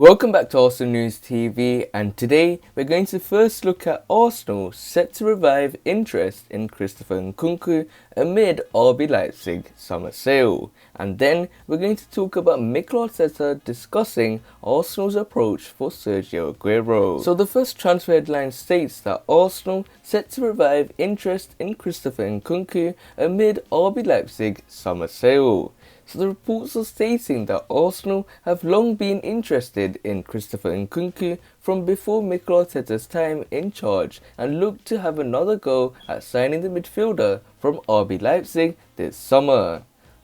Welcome back to Arsenal News TV, and today we're going to first look at Arsenal set to revive interest in Christopher Nkunku amid RB Leipzig summer sale, and then we're going to talk about Mikel Arteta discussing Arsenal's approach for Sergio Aguero. So the first transfer headline states that Arsenal set to revive interest in Christopher Nkunku amid RB Leipzig summer sale. So the reports are stating that Arsenal have long been interested in Christopher Nkunku from before Mikel Arteta's time in charge and look to have another go at signing the midfielder from RB Leipzig this summer.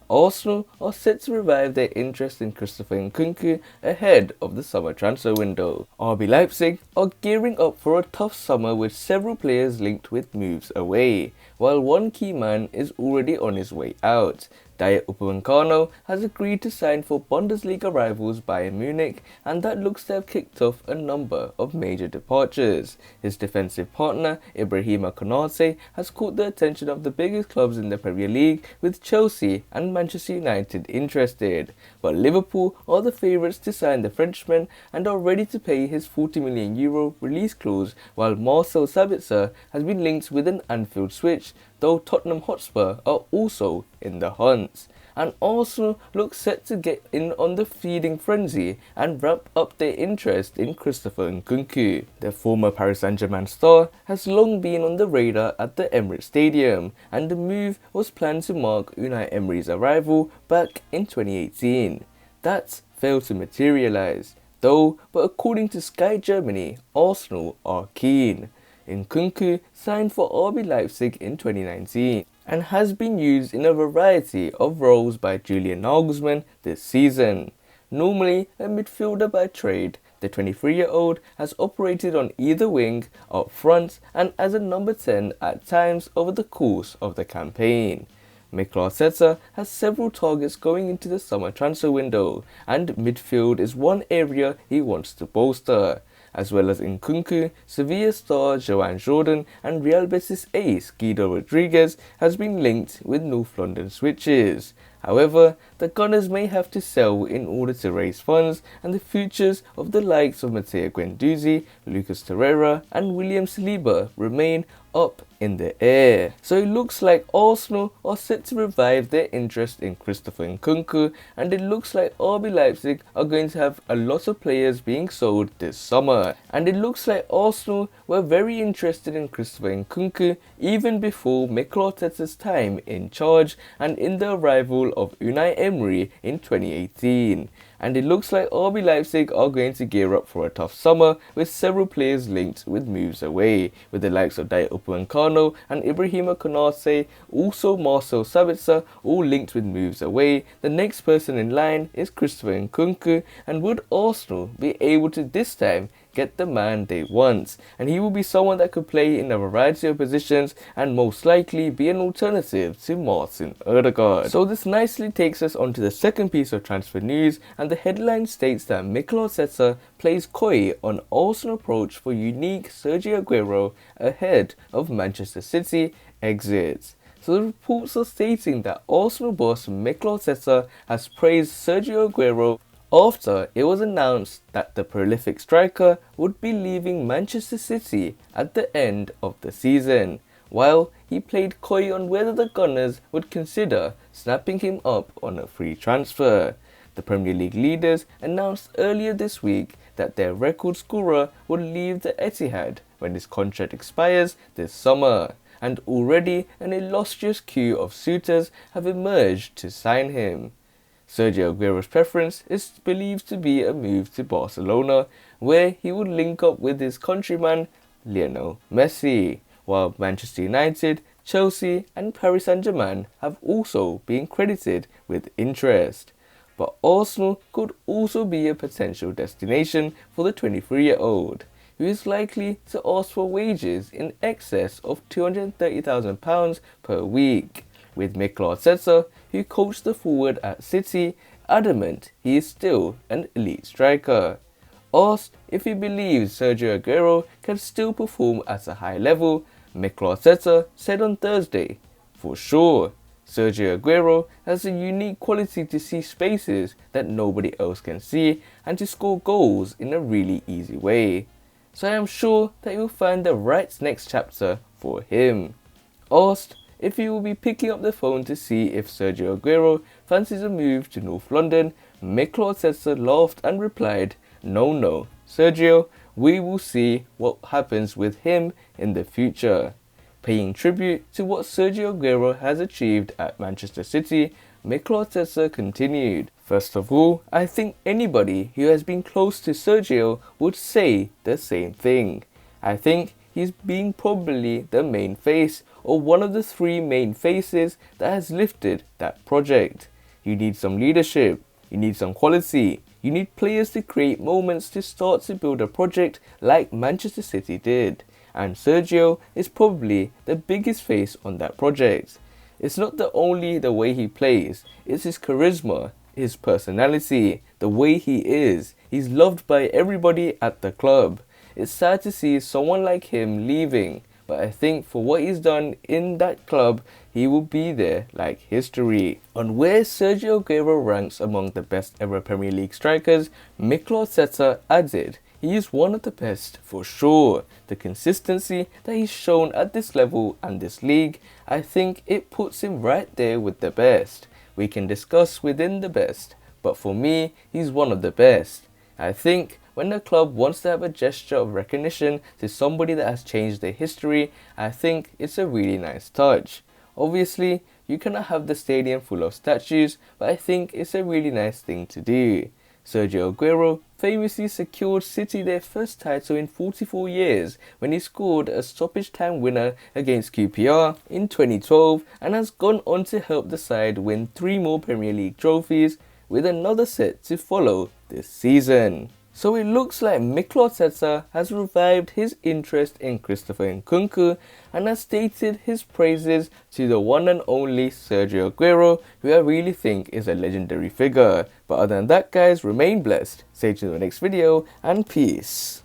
Arsenal are set to revive their interest in Christopher Nkunku ahead of the summer transfer window. RB Leipzig are gearing up for a tough summer with several players linked with moves away, while one key man is already on his way out. Upameyang has agreed to sign for Bundesliga rivals Bayern Munich, and that looks to have kicked off a number of major departures. His defensive partner Ibrahima Konate has caught the attention of the biggest clubs in the Premier League, with Chelsea and Manchester United interested. But Liverpool are the favourites to sign the Frenchman and are ready to pay his €40 million release clause, while Marcel Sabitzer has been linked with an Anfield switch, though Tottenham Hotspur are also in the hunt. And Arsenal look set to get in on the feeding frenzy and ramp up their interest in Christopher Nkunku. The former Paris Saint-Germain star has long been on the radar at the Emirates Stadium, and the move was planned to mark Unai Emery's arrival back in 2018. That failed to materialise, though, but according to Sky Germany, Arsenal are keen. Nkunku signed for RB Leipzig in 2019 and has been used in a variety of roles by Julian Nagelsmann this season. Normally a midfielder by trade, the 23-year-old has operated on either wing, up front, and as a number 10 at times over the course of the campaign. Mikel Arteta has several targets going into the summer transfer window, and midfield is one area he wants to bolster. As well as Nkunku, Sevilla star Joan Jordan and Real Betis ace Guido Rodriguez has been linked with North London switches. However, the Gunners may have to sell in order to raise funds, and the futures of the likes of Matteo Guendouzi, Lucas Torreira and William Saliba remain up in the air. So it looks like Arsenal are set to revive their interest in Christopher Nkunku, and it looks like RB Leipzig are going to have a lot of players being sold this summer. And it looks like Arsenal were very interested in Christopher Nkunku even before Mikel Arteta's time in charge and in the arrival of Unai Emery in 2018. And it looks like RB Leipzig are going to gear up for a tough summer with several players linked with moves away, with the likes of Upameyang and Ibrahima Konate, also Marcel Sabitzer, all linked with moves away. The next person in line is Christopher Nkunku, and would Arsenal be able to this time get the man they want? And he will be someone that could play in a variety of positions and most likely be an alternative to Martin Odegaard. So this nicely takes us on to the second piece of transfer news, and the headline states that Mikel Arteta plays coy on Arsenal approach for unique Sergio Aguero ahead of Manchester City exit. So the reports are stating that Arsenal boss Mikel Arteta has praised Sergio Aguero after it was announced that the prolific striker would be leaving Manchester City at the end of the season, while he played coy on whether the Gunners would consider snapping him up on a free transfer. The Premier League leaders announced earlier this week that their record scorer would leave the Etihad when his contract expires this summer, and already an illustrious queue of suitors have emerged to sign him. Sergio Aguero's preference is believed to be a move to Barcelona, where he would link up with his countryman Lionel Messi, while Manchester United, Chelsea and Paris Saint-Germain have also been credited with interest. But Arsenal could also be a potential destination for the 23-year-old, who is likely to ask for wages in excess of £230,000 per week, with Mikel Arteta, who coached the forward at City, adamant he is still an elite striker. Asked if he believes Sergio Aguero can still perform at a high level, Mikel Arteta said on Thursday, "For sure, Sergio Aguero has a unique quality to see spaces that nobody else can see and to score goals in a really easy way. So I am sure that you'll find the right next chapter for him. Asked if he will be picking up the phone to see if Sergio Aguero fancies a move to North London, Mikel laughed and replied, No, Sergio, we will see what happens with him in the future. Paying tribute to what Sergio Aguero has achieved at Manchester City, Mikel continued, First of all, I think anybody who has been close to Sergio would say the same thing. I think he's being probably the main face or one of the three main faces that has lifted that project. You need some leadership, you need some quality, you need players to create moments to start to build a project like Manchester City did. And Sergio is probably the biggest face on that project. It's not only the way he plays, it's his charisma, his personality, the way he is. He's loved by everybody at the club. It's sad to see someone like him leaving, but I think for what he's done in that club, he will be there like history. On where Sergio Aguero ranks among the best ever Premier League strikers, Mikel added, he is one of the best for sure. The consistency that he's shown at this level and this league, I think it puts him right there with the best. We can discuss within the best, but for me, he's one of the best. I think when the club wants to have a gesture of recognition to somebody that has changed their history, I think it's a really nice touch. Obviously, you cannot have the stadium full of statues, but I think it's a really nice thing to do. Sergio Aguero famously secured City their first title in 44 years when he scored a stoppage time winner against QPR in 2012 and has gone on to help the side win 3 more Premier League trophies with another set to follow this season. So it looks like Mikel has revived his interest in Christopher Nkunku and has stated his praises to the one and only Sergio Aguero, who I really think is a legendary figure. But other than that guys, remain blessed, stay tuned to the next video and peace.